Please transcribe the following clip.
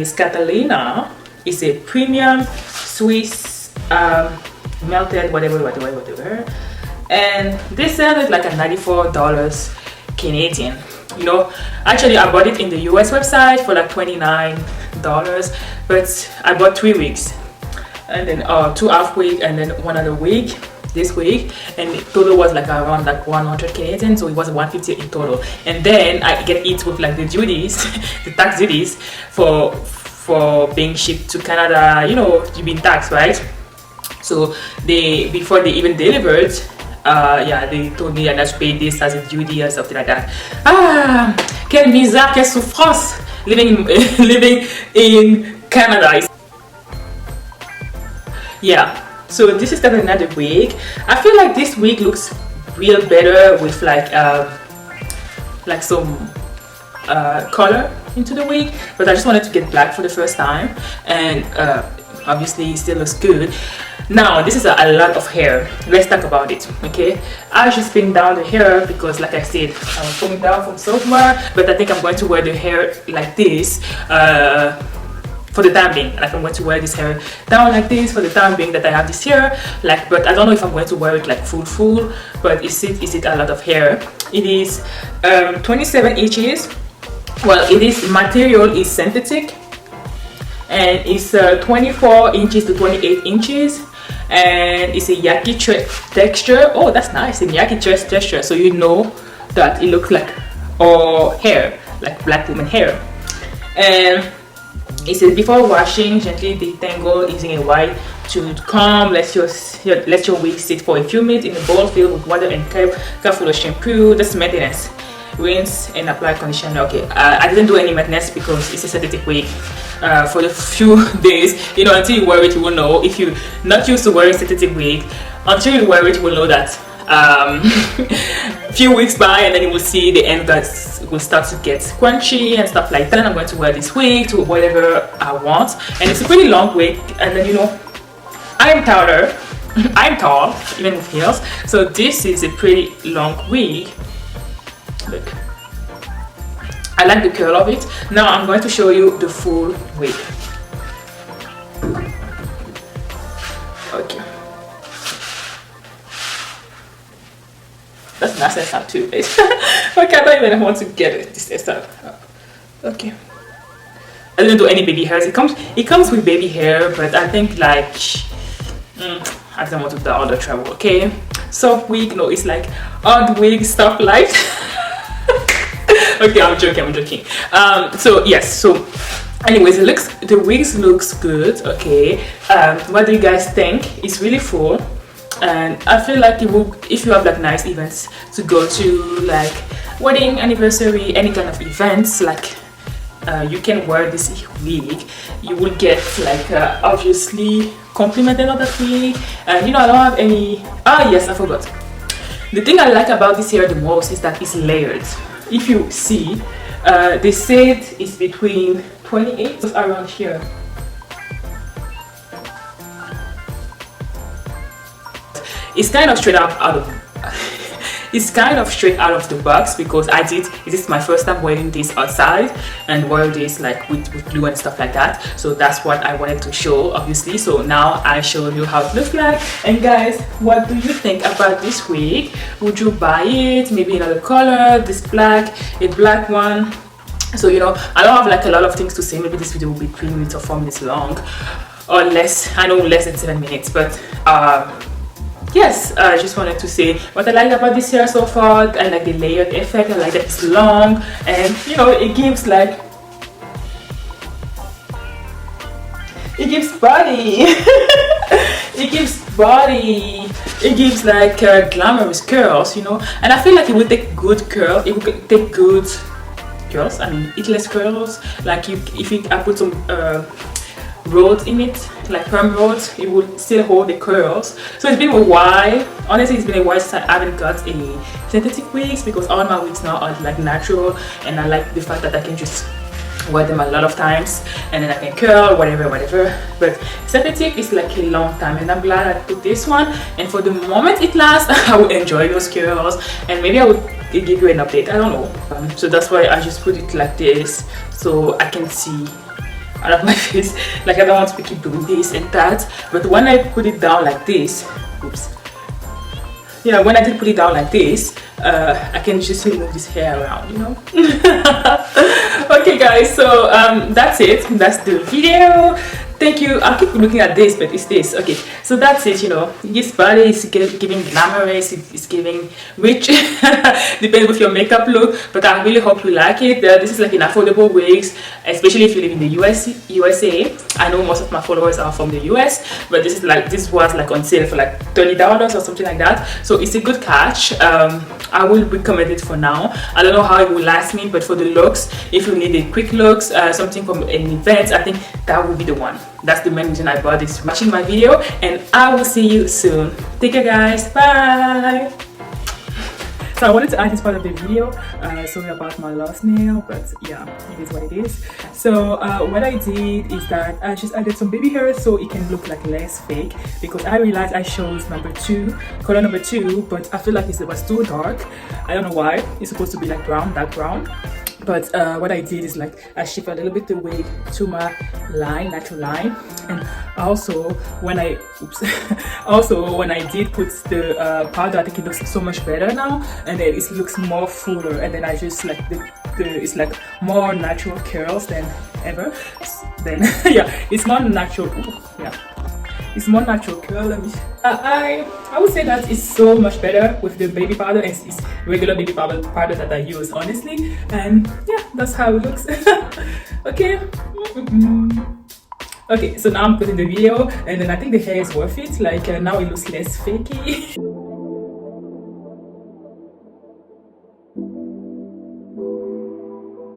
is Catalina. It's a premium Swiss melted whatever, and this sale is like a $94 Canadian. You know, actually I bought it in the US website for like $29, but I bought 3 wigs, and then 2 half wig and then 1 other wig this week, and the total was like around like 100 Canadian, so it was 150 in total. And then I get it with like the duties the tax duties for being shipped to Canada. You know, you've been taxed, right? So they, before they even delivered, yeah, they told me that I should pay this as a duty or something like that. Ah, quelle misère, quelle souffrance living in Canada. Yeah. So this is another wig. I feel like this wig looks real better with like some color into the wig, but I just wanted to get black for the first time, and obviously it still looks good. Now this is a lot of hair. Let's talk about it. Okay, I just pin down the hair because, like I said, I'm coming down from somewhere, but I think I'm going to wear the hair like this for the time being. Like, I'm going to wear this hair down like this for the time being that I have this hair. Like, but I don't know if I'm going to wear it like full, but is it a lot of hair? It is 27 inches. Well, it is, material is synthetic, and it's 24 inches to 28 inches, and it's a yaki texture. Oh, that's nice, a yaki texture, so you know that it looks like hair, like black woman hair. And it says, before washing, gently detangle using a wide toothed comb. Let your wig sit for a few minutes in a bowl filled with water and careful shampoo. That's maintenance. Rinse and apply conditioner. Okay, I didn't do any maintenance because it's a synthetic wig. For the few days, you know, until you wear it, you will know. If you're not used to wearing synthetic wig, until you wear it, you will know that few weeks by, and then you will see the end that will start to get crunchy and stuff like that. I'm going to wear this wig to whatever I want, and it's a pretty long wig, and then, you know, I'm taller. I'm tall, even with heels, so this is a pretty long wig. Look, I like the curl of it. Now I'm going to show you the full wig. Okay, that's nice hairstyle too. Okay, I don't even want to get it, this hairstyle. Okay, I didn't do any baby hairs. It comes with baby hair, but I think like I don't want to do all the trouble. Okay, soft wig, no, it's like odd wig stuff like. Okay, I'm joking. So yes, so anyways, the wigs looks good. Okay, what do you guys think? It's really full, and I feel like it will, if you have like nice events to go to, like wedding, anniversary, any kind of events, like you can wear this wig. You will get like obviously complimented on that wig, and you know, I don't have any. Ah yes, I forgot. The thing I like about this hair the most is that it's layered. If you see, they said it's between 28, just around here. It's kind of straight out of it's kind of straight out of the box, because this is my first time wearing this outside and wear this like with glue and stuff like that. So that's what I wanted to show, obviously. So now I showed you how it looks like. And guys, what do you think about this wig? Would you buy it? Maybe another color, this black, a black one. So, you know, I don't have like a lot of things to say. Maybe this video will be 3 minutes or 4 minutes long, or less. I know, less than 7 minutes, but yes, I just wanted to say what I like about this hair so far. I like the layered effect. I like that it's long, and you know, it gives like, it gives body. It gives body. It gives like glamorous curls, you know. And I feel like it will take good curls. It will take good curls. I mean, hitless curls. Like I put some rods in it, like perm rods, it will still hold the curls. So it's been a while, honestly it's been a while since I haven't got a synthetic wigs, because all my wigs now are like natural, and I like the fact that I can just wear them a lot of times and then I can curl whatever. But synthetic is like a long time, and I'm glad I put this one, and for the moment it lasts, I will enjoy those curls, and maybe I will give you an update, I don't know. So that's why I just put it like this, so I can see out of my face. Like, I don't want to keep doing this and that. But when I put it down like this, oops, yeah, when I did put it down like this, I can just move this hair around, you know. Okay guys, so that's it, that's the video. Thank you. I'll keep looking at this, but it's this. Okay, so that's it. You know, this body is giving glamorous, it's giving rich, depending with your makeup look. But I really hope you like it. This is like an affordable wigs, especially if you live in the USA. I know most of my followers are from the US, but this was like on sale for like $30 or something like that. So it's a good catch. I will recommend it for now. I don't know how it will last me, but for the looks, if you need a quick looks, something from an event, I think that will be the one. That's the main reason I bought this. Watching my video, and I will see you soon. Take care guys, bye. So I wanted to add this part of the video, sorry about my last nail, but yeah, it is what it is. So what I did is that I just added some baby hair so it can look like less fake, because I realized I chose color number 2, but I feel like it was too dark. I don't know why. It's supposed to be like brown, dark brown. But what I did is like I shifted a little bit the wig to my line, natural line, and also when I did put the powder, I think it looks so much better now, and then it looks more fuller, and then I just like it's like more natural curls than ever. Then yeah, it's more natural. Ooh, yeah. It's more natural curl. I would say that it's so much better with the baby powder, and it's regular baby powder that I use, honestly. And yeah, that's how it looks. Okay. Okay, so now I'm putting the video, and then I think the hair is worth it. Like now it looks less fakey.